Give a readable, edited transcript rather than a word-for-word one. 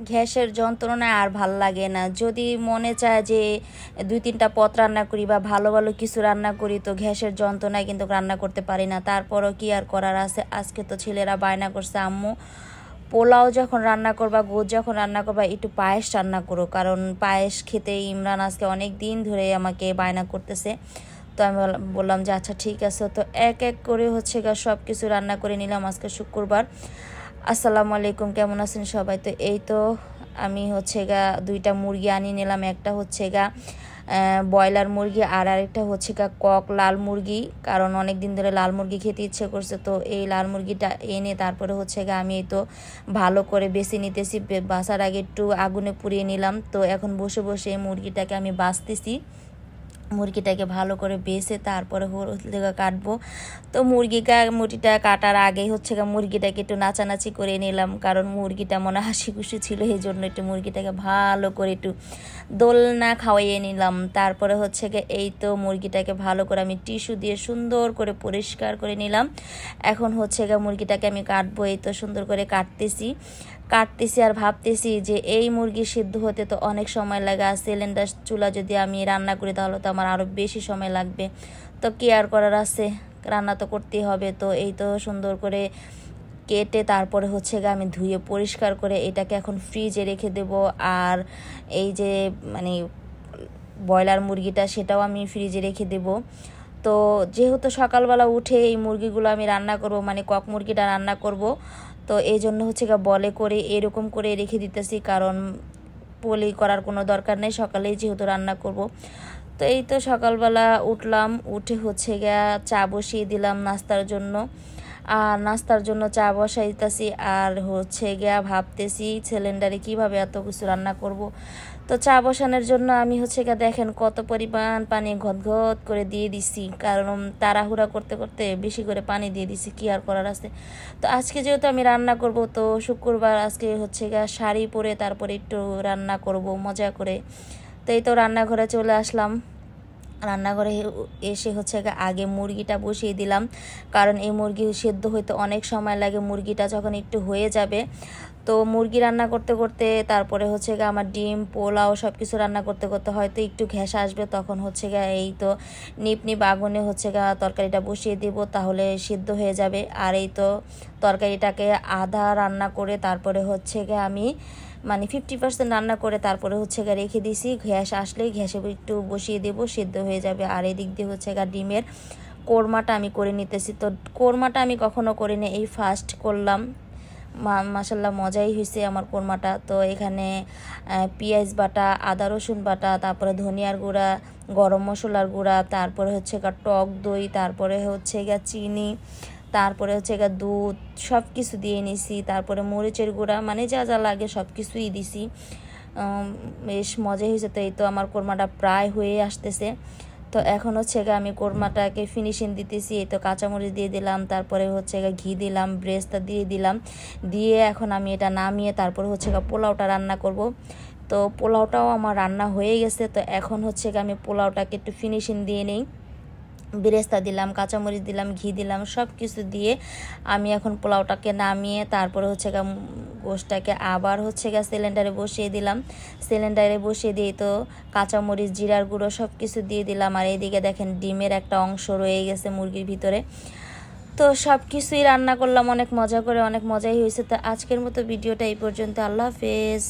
গ্যাসের যন্ত্রণায় আর ভাল লাগে না। যদি মনে চায় যে 2-3টা পদ রান্না করি বা ভালো ভালো কিছু রান্না করি, তো গ্যাসের যন্ত্রণায় কিন্তু রান্না করতে পারি না। তারপরও কি আর করার আছে। আজকে তো ছেলেরা বায়না করছে, আম্মু পোলাও যখন রান্না করবা, গোছ যখন রান্না করবা, একটু পায়েস রান্না করো, কারণ পায়েস খেতে ইমরান আজকে অনেক দিন ধরে আমাকে বায়না করতেছে। তো আমি বললাম যে আচ্ছা ঠিক আছে। তো এক এক করে সব কিছু রান্না করে নিলাম। আজকে শুক্রবার। আসসালামু আলাইকুম, কেমন আছেন সবাই? তো এই তো আমি 2টা মুরগি আনিয়ে নিলাম। একটা ব্রয়লার মুরগি আর আরেকটা কক লাল মুরগি, কারণ অনেক দিন ধরে লাল মুরগি খেতে ইচ্ছে করছে। তো এই লাল মুরগিটা এনে তারপরে আমি এই তো ভালো করে বেছে নিতেছি। বাছার আগে একটু আগুনে পুড়িয়ে নিলাম। তো এখন বসে বসে এই মুরগিটাকে আমি বাছতেছি। মুরগিটাকে ভালো করে বেছে তারপরে কাটবো। তো মুরগিটা কাটার আগেই মুরগিটাকে একটু নাচানাচি করে নিলাম, কারণ মুরগিটা মনে হাসি খুশি ছিল, এই জন্য একটু মুরগিটাকে ভালো করে একটু দোলনা খাওয়াইয়ে নিলাম। তারপরে এই তো মুরগিটাকে ভালো করে আমি টিস্যু দিয়ে সুন্দর করে পরিষ্কার করে নিলাম। এখন মুরগিটাকে আমি কাটবো। এই তো সুন্দর করে কাটতেছি আর ভাবতেছি যে এই মুরগি সিদ্ধ হতে তো অনেক সময় লাগে, আর সিলিন্ডার চুলা যদি আমি রান্না করি তাহলে তো আমার আরও বেশি সময় লাগবে। তো কি আর করার আছে, রান্না তো করতেই হবে। তো এই তো সুন্দর করে কেটে তারপরে আমি ধুয়ে পরিষ্কার করে এটাকে এখন ফ্রিজে রেখে দেব। আর এই যে ব্রয়লার মুরগিটা, সেটাও আমি ফ্রিজে রেখে দেব। তো যেহেতু সকালবেলা উঠে এই মুরগিগুলো আমি রান্না করব, কক মুরগিটা রান্না করব, তো এই জন্য বলে করে এরকম করে রেখে দিতেছি, কারণ পলি করার কোনো দরকার নেই, সকালেই যেহেতু রান্না করব। তো এই তো সকালবেলা উঠলাম, উঠে চা বসিয়ে দিলাম নাস্তার জন্য। আর নাস্তার জন্য চা বসাইতেছি আর ভাবতেছি সিলিন্ডারে কিভাবে এত কিছু রান্না করব। তো চা বসানোর জন্য আমি দেখেন কত পরিমাণ পানি ঘট করে দিয়ে দিছি, কারণ তাড়াহুড়া করতে করতে বেশি করে পানি দিয়ে দিছি, কি আর করার আছে। তো আজকে যেহেতু আমি রান্না করব, তো শুক্রবার আজকে শাড়ি পরে তারপরে একটু রান্না করব মজা করে। তো এই তো রান্নাঘরে চলে আসলাম। রান্নাঘরে এসে আগে মুরগিটা বসিয়ে দিলাম, কারণ এই মুরগি সেদ্ধ হইতে অনেক সময় লাগে। মুরগিটা যখন একটু হয়ে যাবে, তো মুরগি রান্না করতে করতে তারপরে আমার ডিম পোলাও সব কিছু রান্না করতে করতে হয়তো একটু ঘ্যাস আসবে, তখন এই তো নিপ আগুনে তরকারিটা বসিয়ে দেব, তাহলে সিদ্ধ হয়ে যাবে। আর এই তো তরকারিটাকে আধা রান্না করে তারপরে আমি 50% রান্না করে তারপরে রেখে দিছি। গ্যাস আসলেই গ্যাসে একটু বসিয়ে দেব, সিদ্ধ হয়ে যাবে। আর এদিক দিয়ে ডিমের কোরমাটা আমি করে নিতেছি। তো কোরমাটা আমি কখনো করিনি, এই ফার্স্ট করলাম। মাশাল্লাহ মজাই হয়েছে আমার কোরমাটা। তো এখানে পেঁয়াজ বাটা, আদা রসুন বাটা, তারপরে ধনিয়ার গুঁড়া, গরম মশলার গুঁড়া, তারপরে টক দই, তারপরে চিনি, তারপরে দুধ, সব কিছু দিয়ে নিছি। তারপরে মরিচের গুঁড়া, যা যা লাগে সব কিছুই দিছি। বেশ মজা হয়েছে। তো এই তো আমার কোরমাটা প্রায় হয়ে আসতেছে। তো এখন আমি কোরমাটাকে ফিনিশিং দিতেছি। এই তো কাঁচামরিচ দিয়ে দিলাম, তারপরে ঘি দিলাম, ব্রেস্তা দিয়ে দিলাম, দিয়ে এখন আমি এটা নামিয়ে তারপরে পোলাওটা রান্না করব। তো পোলাওটাও আমার রান্না হয়ে গেছে। তো এখন আমি পোলাওটাকে একটু ফিনিশিং দিয়ে নিই। বেরেস্তা দিলাম, কাঁচামরিচ দিলাম, ঘি দিলাম, সব কিছু দিয়ে আমি এখন পোলাওটাকে নামিয়ে তারপরে গোশটাকে আবার সিলিন্ডারে বসিয়ে দিলাম। সিলিন্ডারে বসিয়ে দিয়ে তো কাঁচামরিচ, জিরার গুঁড়ো সব কিছু দিয়ে দিলাম। আর এইদিকে দেখেন ডিমের একটা অংশ রয়ে গেছে মুরগির ভিতরে। তো সব কিছুই রান্না করলাম অনেক মজা করে, অনেক মজাই হয়েছে। তো আজকের মতো ভিডিওটা এই পর্যন্ত। আল্লাহ হাফেজ।